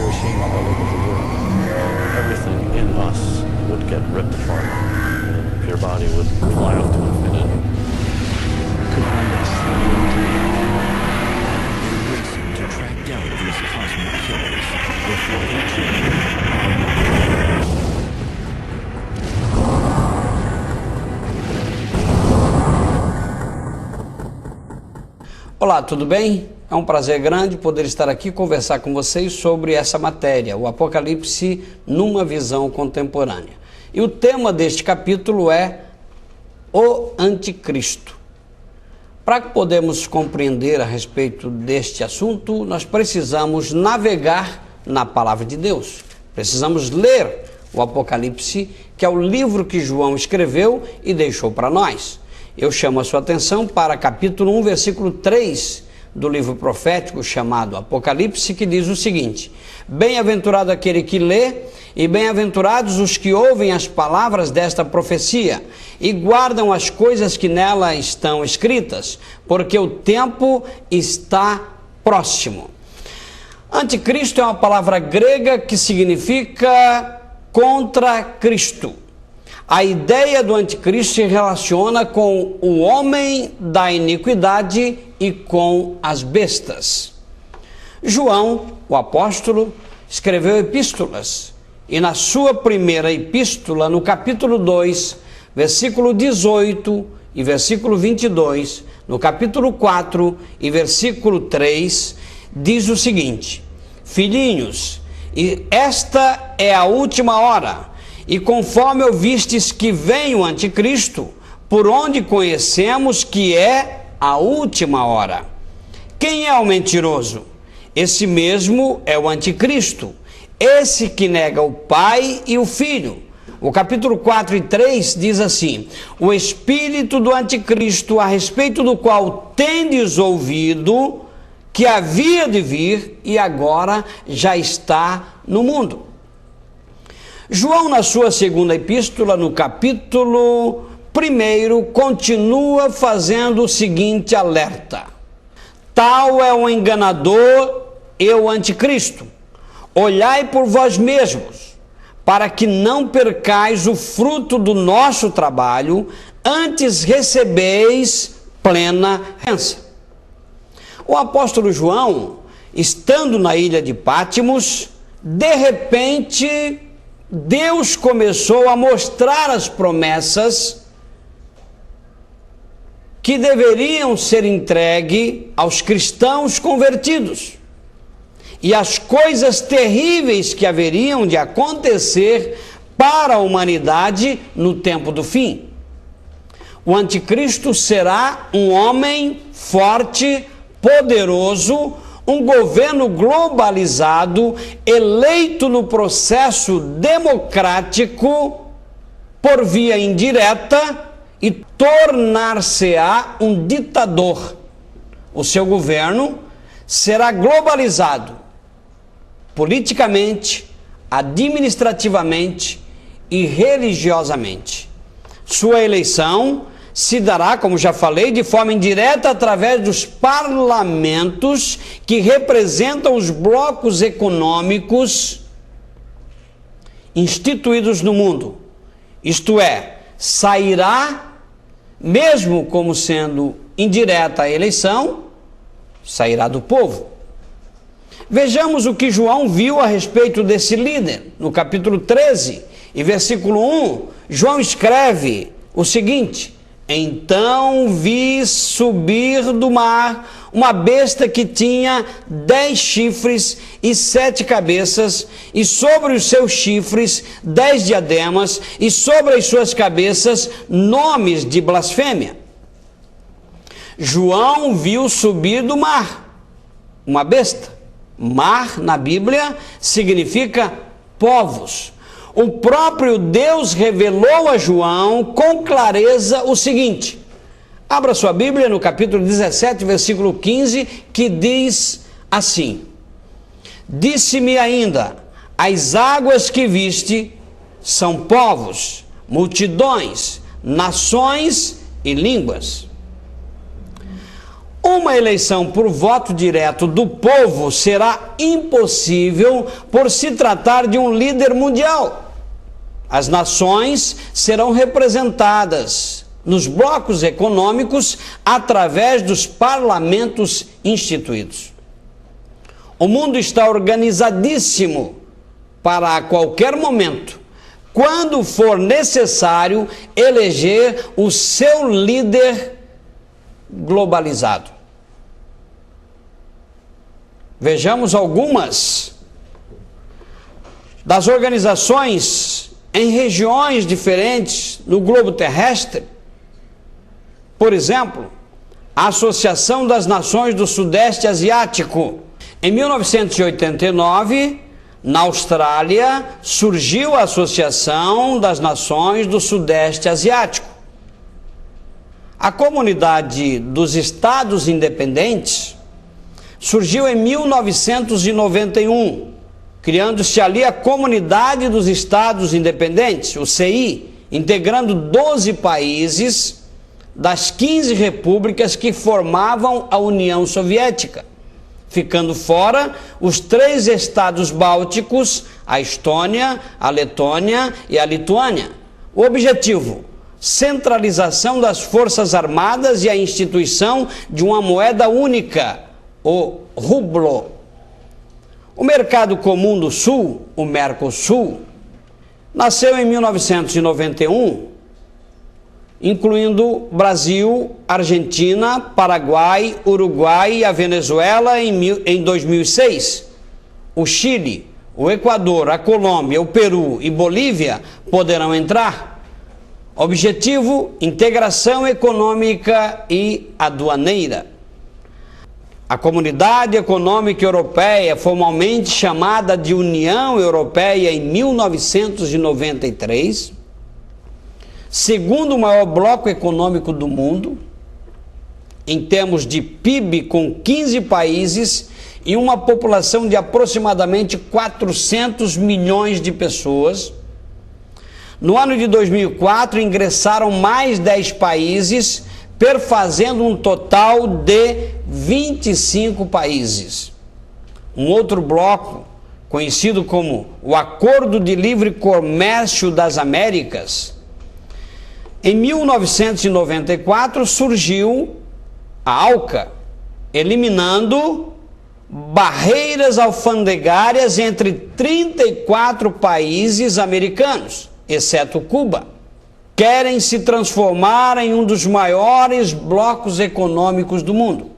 machine all over the world. Everything in us would get ripped apart, and your body would fly off to infinity. Racing to track down these cosmic killers before they change our Olá, tudo bem? É um prazer grande poder estar aqui e conversar com vocês sobre essa matéria, o Apocalipse numa visão contemporânea. E o tema deste capítulo é o Anticristo. Para podermos compreender a respeito deste assunto, nós precisamos navegar na Palavra de Deus. Precisamos ler o Apocalipse, que é o livro que João escreveu e deixou para nós. Eu chamo a sua atenção para capítulo 1, versículo 3 do livro profético chamado Apocalipse, que diz o seguinte: Bem-aventurado aquele que lê e bem-aventurados os que ouvem as palavras desta profecia e guardam as coisas que nela estão escritas, porque o tempo está próximo. Anticristo é uma palavra grega que significa contra Cristo. A ideia do anticristo se relaciona com o homem da iniquidade e com as bestas. João, o apóstolo, escreveu epístolas, e na sua primeira epístola, no capítulo 2, versículo 18 e versículo 22, no capítulo 4 e versículo 3, diz o seguinte: Filhinhos, e esta é a última hora. E conforme ouvistes que vem o anticristo, por onde conhecemos que é a última hora. Quem é o mentiroso? Esse mesmo é o anticristo, esse que nega o Pai e o Filho. O capítulo 4 e 3 diz assim: O espírito do anticristo, a respeito do qual tendes ouvido que havia de vir e agora já está no mundo. João, na sua segunda epístola, no capítulo 1, continua fazendo o seguinte alerta: Tal é o enganador e o anticristo. Olhai por vós mesmos, para que não percais o fruto do nosso trabalho, antes recebeis plena recompensa. O apóstolo João, estando na ilha de Pátimos, de repente Deus começou a mostrar as promessas que deveriam ser entregues aos cristãos convertidos e as coisas terríveis que haveriam de acontecer para a humanidade no tempo do fim. O anticristo será um homem forte, poderoso, um governo globalizado, eleito no processo democrático por via indireta e tornar-se-á um ditador. O seu governo será globalizado politicamente, administrativamente e religiosamente. Sua eleição se dará, como já falei, de forma indireta através dos parlamentos que representam os blocos econômicos instituídos no mundo. Isto é, sairá, mesmo como sendo indireta a eleição, sairá do povo. Vejamos o que João viu a respeito desse líder. No capítulo 13 e versículo 1, João escreve o seguinte: Então vi subir do mar uma besta que tinha 10 chifres e 7 cabeças, e sobre os seus chifres 10 diademas, e sobre as suas cabeças nomes de blasfêmia. João viu subir do mar uma besta. Mar, na Bíblia, significa povos. O próprio Deus revelou a João com clareza o seguinte: abra sua Bíblia no capítulo 17, versículo 15, que diz assim: Disse-me ainda, as águas que viste são povos, multidões, nações e línguas. Uma eleição por voto direto do povo será impossível por se tratar de um líder mundial. As nações serão representadas nos blocos econômicos através dos parlamentos instituídos. O mundo está organizadíssimo para a qualquer momento, quando for necessário, eleger o seu líder globalizado. Vejamos algumas das organizações em regiões diferentes no globo terrestre. Por exemplo, a Associação das Nações do Sudeste Asiático. Em 1989, na Austrália, surgiu a Associação das Nações do Sudeste Asiático. A Comunidade dos Estados Independentes surgiu em 1991, criando-se ali a Comunidade dos Estados Independentes, o CI, integrando 12 países das 15 repúblicas que formavam a União Soviética, ficando fora os 3 estados bálticos, a Estônia, a Letônia e a Lituânia. O objetivo: centralização das Forças Armadas e a instituição de uma moeda única, o rublo. O Mercado Comum do Sul, o Mercosul, nasceu em 1991, incluindo Brasil, Argentina, Paraguai, Uruguai e a Venezuela em 2006. O Chile, o Equador, a Colômbia, o Peru e Bolívia poderão entrar. Objetivo: integração econômica e aduaneira. A Comunidade Econômica Europeia, formalmente chamada de União Europeia em 1993, segundo o maior bloco econômico do mundo, em termos de PIB, com 15 países e uma população de aproximadamente 400 milhões de pessoas. No ano de 2004, ingressaram mais 10 países, perfazendo um total de 25 países. Um outro bloco, conhecido como o Acordo de Livre Comércio das Américas, em 1994 surgiu a ALCA, eliminando barreiras alfandegárias entre 34 países americanos, exceto Cuba. Querem se transformar em um dos maiores blocos econômicos do mundo.